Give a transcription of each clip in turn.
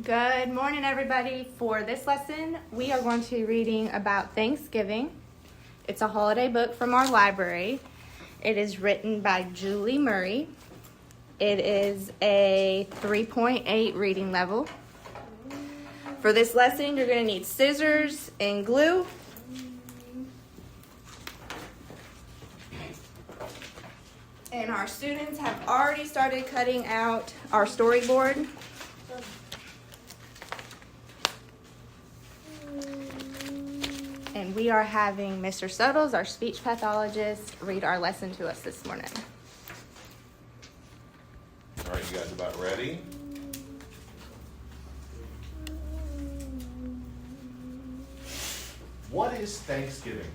Good morning, everybody. For this lesson, we are going to be reading about Thanksgiving. It's a holiday book from our library. It is written by Julie Murray. It is a 3.8 reading level. For this lesson, you're going to need scissors and glue. And our students have already started cutting out our storyboard. And we are having Mr. Sotos, our speech pathologist, read our lesson to us this morning. All right, you guys about ready? What is Thanksgiving?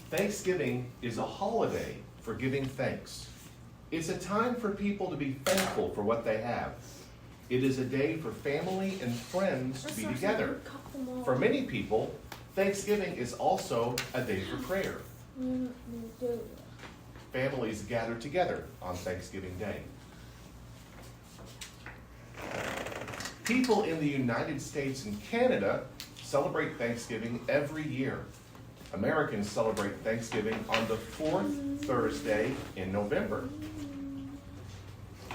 Thanksgiving is a holiday for giving thanks. It's a time for people to be thankful for what they have. It is a day for family and friends to be together. For many people, Thanksgiving is also a day for prayer. Families gather together on Thanksgiving Day. People in the United States and Canada celebrate Thanksgiving every year. Americans celebrate Thanksgiving on the fourth Thursday in November.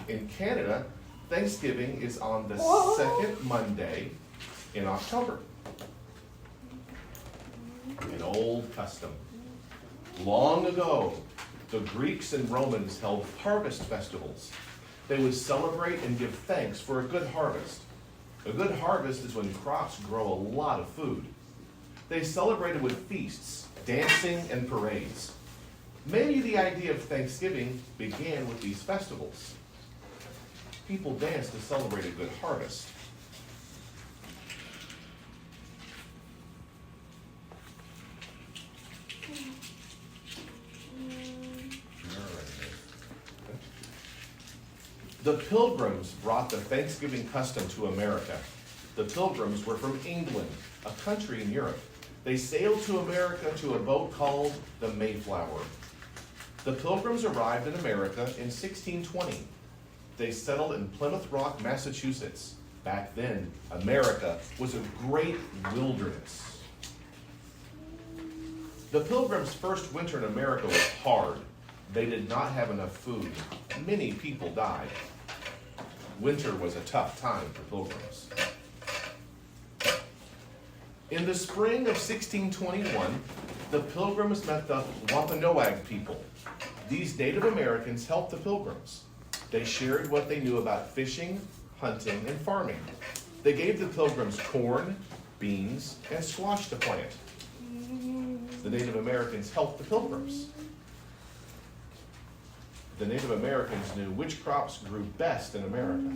In Canada, Thanksgiving is on the second Monday in October. An old custom. Long ago, the Greeks and Romans held harvest festivals. They would celebrate and give thanks for a good harvest. A good harvest is when crops grow a lot of food. They celebrated with feasts, dancing, and parades. Maybe the idea of Thanksgiving began with these festivals. People danced to celebrate a good harvest. The Pilgrims brought the Thanksgiving custom to America. The Pilgrims were from England, a country in Europe. They sailed to America to a boat called the Mayflower. The Pilgrims arrived in America in 1620. They settled in Plymouth Rock, Massachusetts. Back then, America was a great wilderness. The Pilgrims' first winter in America was hard. They did not have enough food. Many people died. Winter was a tough time for Pilgrims. In the spring of 1621, the Pilgrims met the Wampanoag people. These Native Americans helped the Pilgrims. They shared what they knew about fishing, hunting, and farming. They gave the Pilgrims corn, beans, and squash to plant. The Native Americans helped the Pilgrims. The Native Americans knew which crops grew best in America.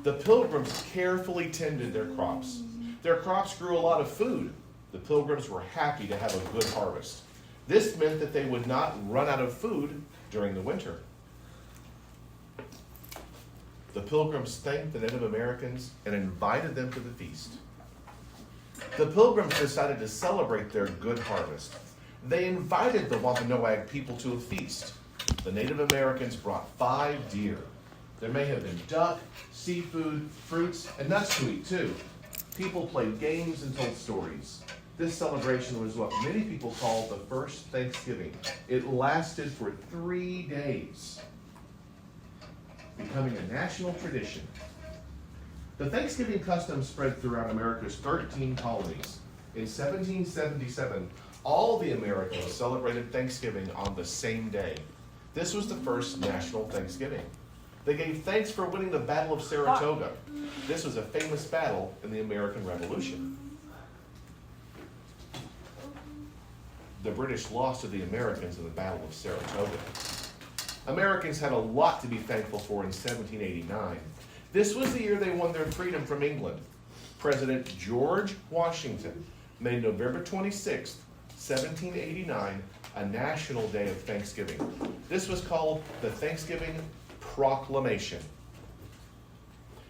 The Pilgrims carefully tended their crops. Their crops grew a lot of food. The Pilgrims were happy to have a good harvest. This meant that they would not run out of food during the winter. The Pilgrims thanked the Native Americans and invited them to the feast. The Pilgrims decided to celebrate their good harvest. They invited the Wampanoag people to a feast. The Native Americans brought 5 deer. There may have been duck, seafood, fruits, and nuts to eat too. People played games and told stories. This celebration was what many people call the first Thanksgiving. It lasted for 3 days, becoming a national tradition. The Thanksgiving custom spread throughout America's 13 colonies. In 1777, all the Americans celebrated Thanksgiving on the same day. This was the first national Thanksgiving. They gave thanks for winning the Battle of Saratoga. This was a famous battle in the American Revolution. The British lost to the Americans in the Battle of Saratoga. Americans had a lot to be thankful for in 1789. This was the year they won their freedom from England. President George Washington made November 26, 1789, a national day of Thanksgiving. This was called the Thanksgiving Proclamation.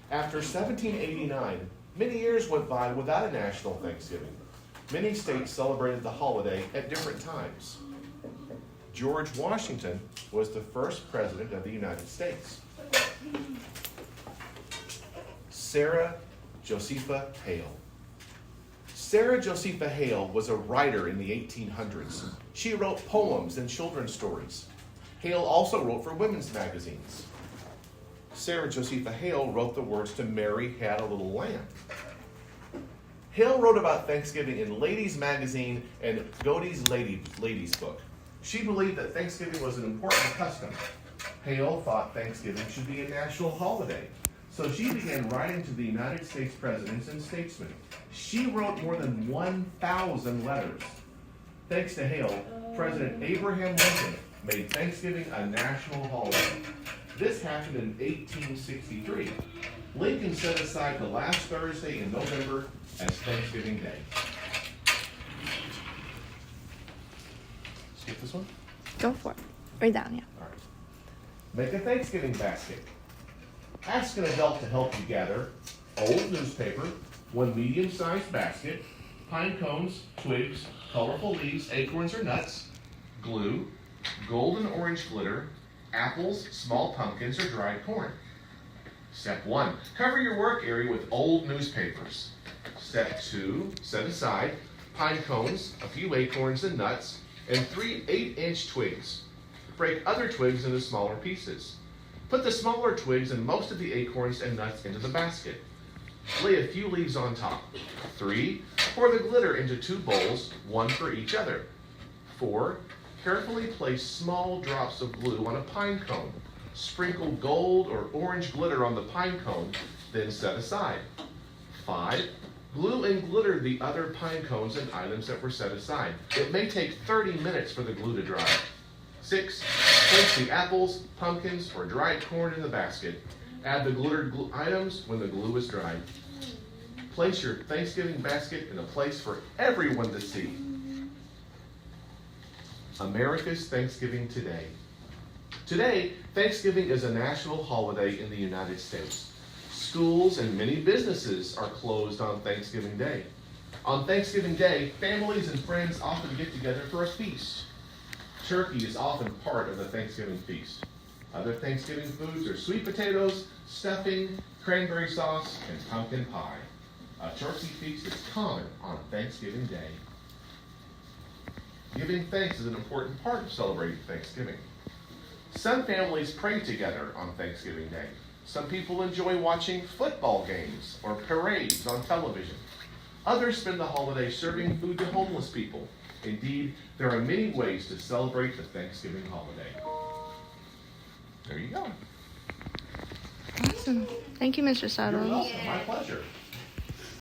After 1789, many years went by without a national Thanksgiving. Many states celebrated the holiday at different times. George Washington was the first president of the United States. Sarah Josepha Hale. Sarah Josepha Hale was a writer in the 1800s. She wrote poems and children's stories. Hale also wrote for women's magazines. Sarah Josepha Hale wrote the words to Mary Had a Little Lamb. Hale wrote about Thanksgiving in Ladies Magazine and Godey's Ladies Book. She believed that Thanksgiving was an important custom. Hale thought Thanksgiving should be a national holiday. So she began writing to the United States presidents and statesmen. She wrote more than 1,000 letters. Thanks to Hale, President Abraham Lincoln made Thanksgiving a national holiday. This happened in 1863. Lincoln set aside the last Thursday in November as Thanksgiving Day. Skip this one? Go for it. Right down, yeah. All right. Make a Thanksgiving basket. Ask an adult to help you gather old newspaper, one medium-sized basket, pine cones, twigs, colorful leaves, acorns or nuts, glue, gold and orange glitter, apples, small pumpkins, or dried corn. Step 1, cover your work area with old newspapers. Step 2, set aside pine cones, a few acorns and nuts, and 3 8-inch twigs. Break other twigs into smaller pieces. Put the smaller twigs and most of the acorns and nuts into the basket. Lay a few leaves on top. 3, pour the glitter into 2 bowls, one for each other. 4, carefully place small drops of glue on a pine cone. Sprinkle gold or orange glitter on the pine cone, then set aside. 5, glue and glitter the other pine cones and items that were set aside. It may take 30 minutes for the glue to dry. 6, place the apples, pumpkins, or dried corn in the basket. Add the glittered items when the glue is dried. Place your Thanksgiving basket in a place for everyone to see. America's Thanksgiving Today. Today, Thanksgiving is a national holiday in the United States. Schools and many businesses are closed on Thanksgiving Day. On Thanksgiving Day, families and friends often get together for a feast. Turkey is often part of the Thanksgiving feast. Other Thanksgiving foods are sweet potatoes, stuffing, cranberry sauce, and pumpkin pie. A turkey feast is common on Thanksgiving Day. Giving thanks is an important part of celebrating Thanksgiving. Some families pray together on Thanksgiving Day. Some people enjoy watching football games or parades on television. Others spend the holiday serving food to homeless people. Indeed, there are many ways to celebrate the Thanksgiving holiday. There you go. Awesome. Thank you, Mr. You're Suttle. welcome. My pleasure.